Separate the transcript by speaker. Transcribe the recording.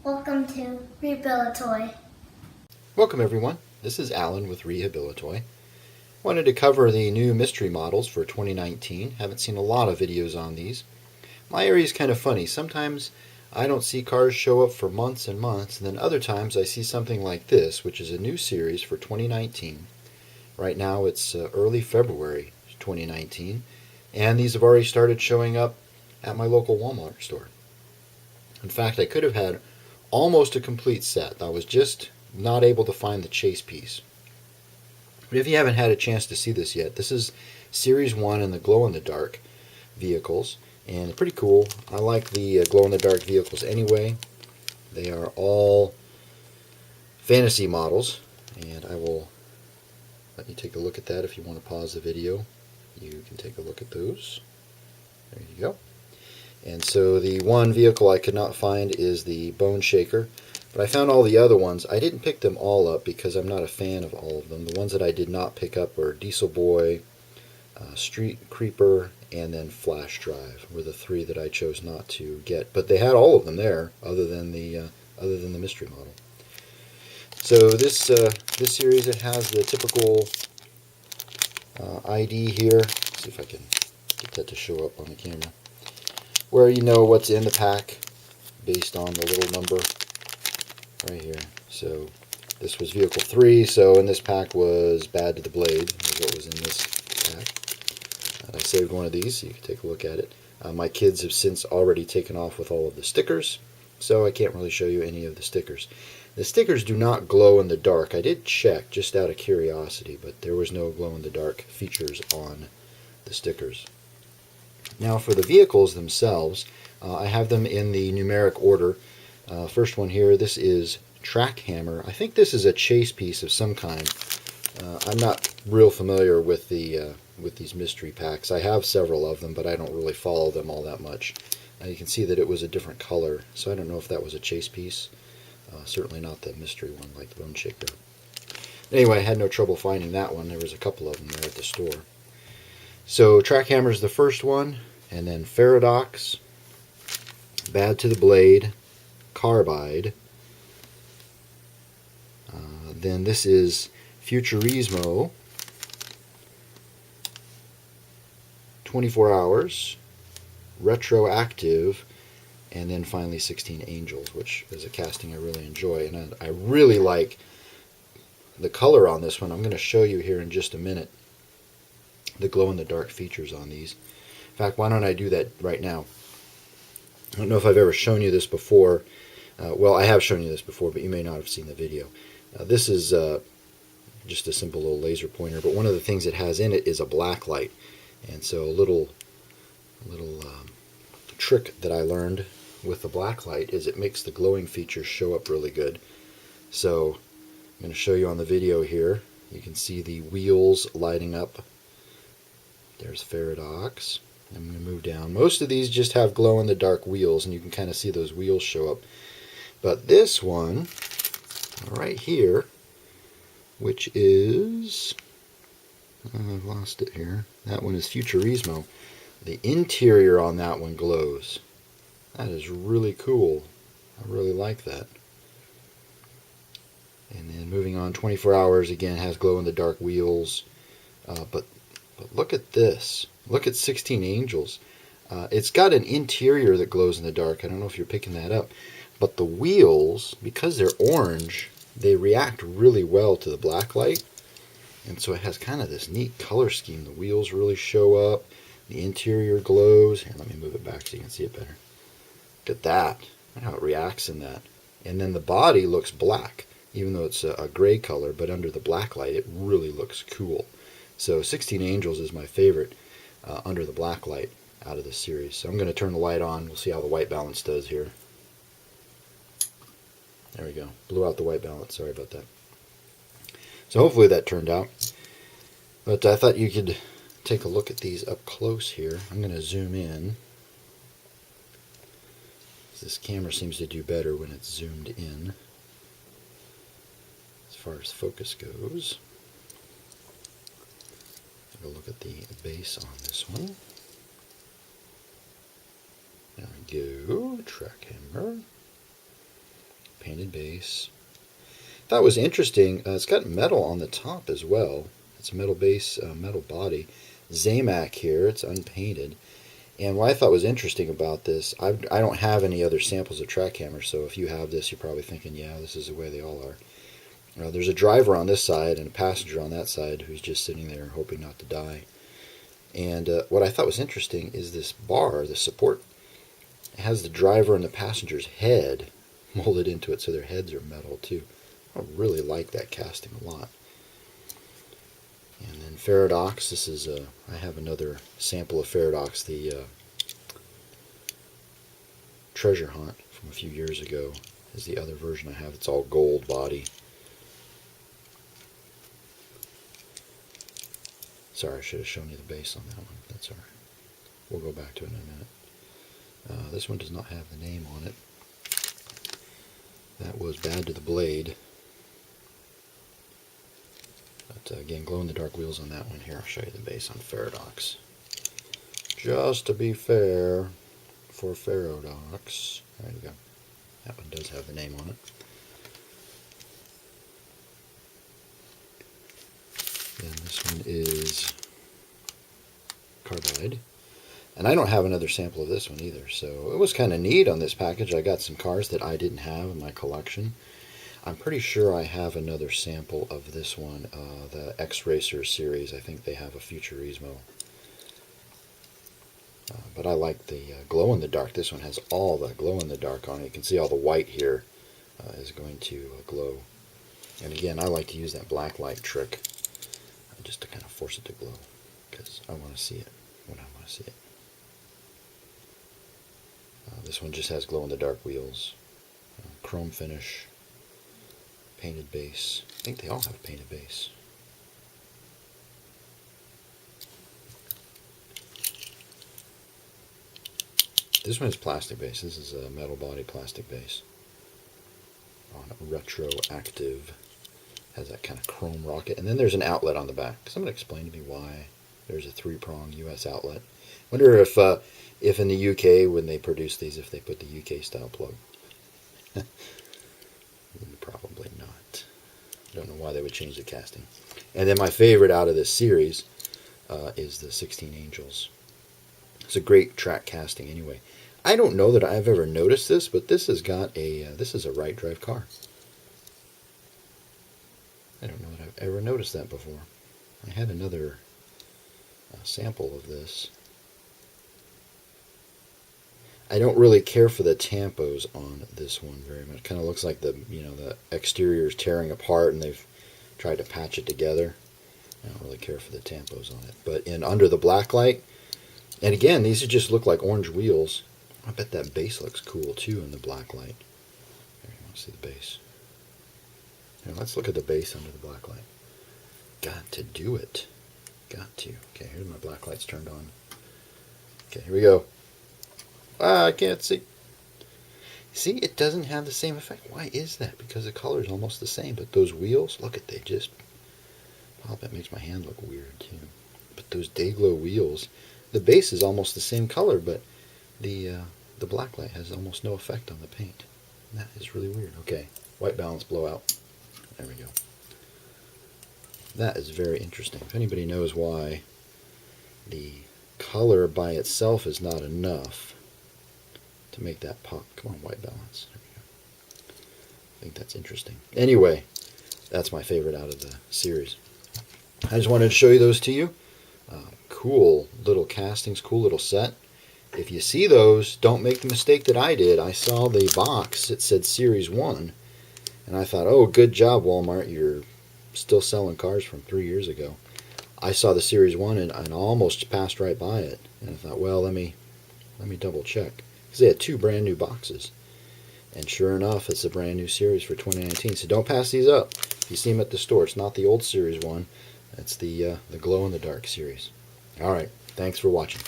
Speaker 1: Welcome to Rehabilitoy.
Speaker 2: Welcome everyone, this is Alan with Rehabilitoy. Wanted to cover the new mystery models for 2019. Haven't seen a lot of videos on these. My area is kind of funny. Sometimes I don't see cars show up for months and months, and then other times I see something like this, which is a new series for 2019. Right now it's early February 2019, and these have already started showing up at my local Walmart store. In fact, I could have had almost a complete set. I was just not able to find the chase piece. But if you haven't had a chance to see this yet, this is Series 1 in the glow-in-the-dark vehicles, and pretty cool. I like the glow-in-the-dark vehicles anyway. They are all fantasy models, and I will let you take a look at that. If you want to pause the video, you can take a look at those. There you go. And so the one vehicle I could not find is the Bone Shaker, but I found all the other ones. I didn't pick them all up because I'm not a fan of all of them. The ones that I did not pick up were Diesel Boy, Street Creeper, and then Flash Drive were the three that I chose not to get. But they had all of them there, other than the mystery model. So this series, it has the typical ID here. Let's see if I can get that to show up on the camera, where you know what's in the pack based on the little number right here. So this was vehicle 3, so in this pack was Bad to the Blade, is what was in this pack. And I saved one of these so you can take a look at it. My kids have since already taken off with all of the stickers, so I can't really show you any of the stickers. The stickers do not glow in the dark. I did check just out of curiosity, but there was no glow in the dark features on the stickers. Now for the vehicles themselves, I have them in the numeric order. First one here, this is Track Hammer. I think this is a chase piece of some kind. I'm not real familiar with these mystery packs. I have several of them, but I don't really follow them all that much. You can see that it was a different color, so I don't know if that was a chase piece. Certainly not the mystery one like the Bone Shaker. Anyway, I had no trouble finding that one. There was a couple of them there at the store. So Track Hammer is the first one, and then Faradox, Bad to the Blade, Carbide. Then this is Futurismo, 24 Hours, Retroactive, and then finally 16 Angels, which is a casting I really enjoy. And I really like the color on this one. I'm going to show you here in just a minute the glow-in-the-dark features on these. In fact, why don't I do that right now? I don't know if I've ever shown you this before. Well, I have shown you this before, but you may not have seen the video. This is just a simple little laser pointer, but one of the things it has in it is a blacklight. And so a little trick that I learned with the blacklight is it makes the glowing features show up really good. So I'm going to show you on the video here. You can see the wheels lighting up. There's Faradox. I'm going to move down. Most of these just have glow-in-the-dark wheels, and you can kind of see those wheels show up. But this one, right here, which is... I've lost it here. That one is Futurismo. The interior on that one glows. That is really cool. I really like that. And then moving on, 24 Hours, again, has glow-in-the-dark wheels. But look at this. Look at 16 Angels. It's got an interior that glows in the dark. I don't know if you're picking that up. But the wheels, because they're orange, they react really well to the black light. And so it has kind of this neat color scheme. The wheels really show up. The interior glows. Here, let me move it back so you can see it better. Look at that. Look how it reacts in that. And then the body looks black, even though it's a gray color, but under the black light it really looks cool. So 16 Angels is my favorite under the black light out of this series. So I'm going to turn the light on. We'll see how the white balance does here. There we go. Blew out the white balance. Sorry about that. So hopefully that turned out. But I thought you could take a look at these up close here. I'm going to zoom in. This camera seems to do better when it's zoomed in as far as focus goes. Take a look at the base on this one. There we go. Track hammer. painted base. That was interesting. It's got metal on the top as well. It's a metal base, metal body. Zamac here. It's unpainted. And what I thought was interesting about this, I don't have any other samples of track hammers, so if you have this, you're probably thinking, yeah, this is the way they all are. There's a driver on this side and a passenger on that side who's just sitting there hoping not to die. And what I thought was interesting is this bar, the support, it has the driver and the passenger's head molded into it, so their heads are metal too. I really like that casting a lot. And then Faradox, this is, I have another sample of Faradox, the Treasure Hunt from a few years ago is the other version I have. It's all gold body. Sorry, I should have shown you the base on that one. That's all right. We'll go back to it in a minute. This one does not have the name on it. That was Bad to the Blade. But again, glow-in-the-dark wheels on that one. Here, I'll show you the base on Faradox. Just to be fair for Faradox. There you go. That one does have the name on it. And this one is carbide. And I don't have another sample of this one either, so it was kind of neat on this package. I got some cars that I didn't have in my collection. I'm pretty sure I have another sample of this one, the X-Racer series. I think they have a Futurismo. But I like the glow-in-the-dark. This one has all the glow-in-the-dark on it. You can see all the white here is going to glow. And again, I like to use that Backlight trick just to kind of force it to glow, because I want to see it when I want to see it. This one just has glow-in-the-dark wheels, chrome finish, painted base. I think they all have a painted base. This one is plastic base. This is a metal body plastic base on retroactive. Has that kind of chrome rocket, and then there's an outlet on the back. Someone explain to me why there's a 3-prong US outlet. Wonder if in the UK when they produce these, if they put the UK style plug. Probably not. Don't know why they would change the casting. And then my favorite out of this series is the 16 Angels. It's a great track casting anyway. I don't know that I've ever noticed this, but this has got a this is a right drive car. I don't know that I've ever noticed that before. I had another sample of this. I don't really care for the tampos on this one very much. It kind of looks like the the exterior is tearing apart and they've tried to patch it together. I don't really care for the tampos on it. But in under the Backlight, and again, these just look like orange wheels. I bet that base looks cool too in the Backlight. There, you want to see the base. Now let's look at the base under the Backlight. Got to do it. Got to. Okay, here's my Backlight's turned on. Okay, here we go. Ah, I can't see. See, it doesn't have the same effect. Why is that? Because the color is almost the same, but those wheels, look at, they just pop. It makes my hand look weird too. But those Dayglow wheels, the base is almost the same color, but the Backlight has almost no effect on the paint. That is really weird. Okay, white balance blowout. There we go. That is very interesting. If anybody knows why the color by itself is not enough to make that pop. Come on, white balance. There we go. I think that's interesting. Anyway, that's my favorite out of the series. I just wanted to show you those to you. Cool little castings, cool little set. If you see those, don't make the mistake that I did. I saw the box, it said Series 1, and I thought, oh, good job, Walmart, you're still selling cars from 3 years ago. I saw the Series 1 and almost passed right by it, and I thought, well, let me double check. Because they had 2 brand new boxes, and sure enough, it's a brand new series for 2019, so don't pass these up. If you see them at the store, it's not the old Series 1, it's the glow-in-the-dark series. Alright, thanks for watching.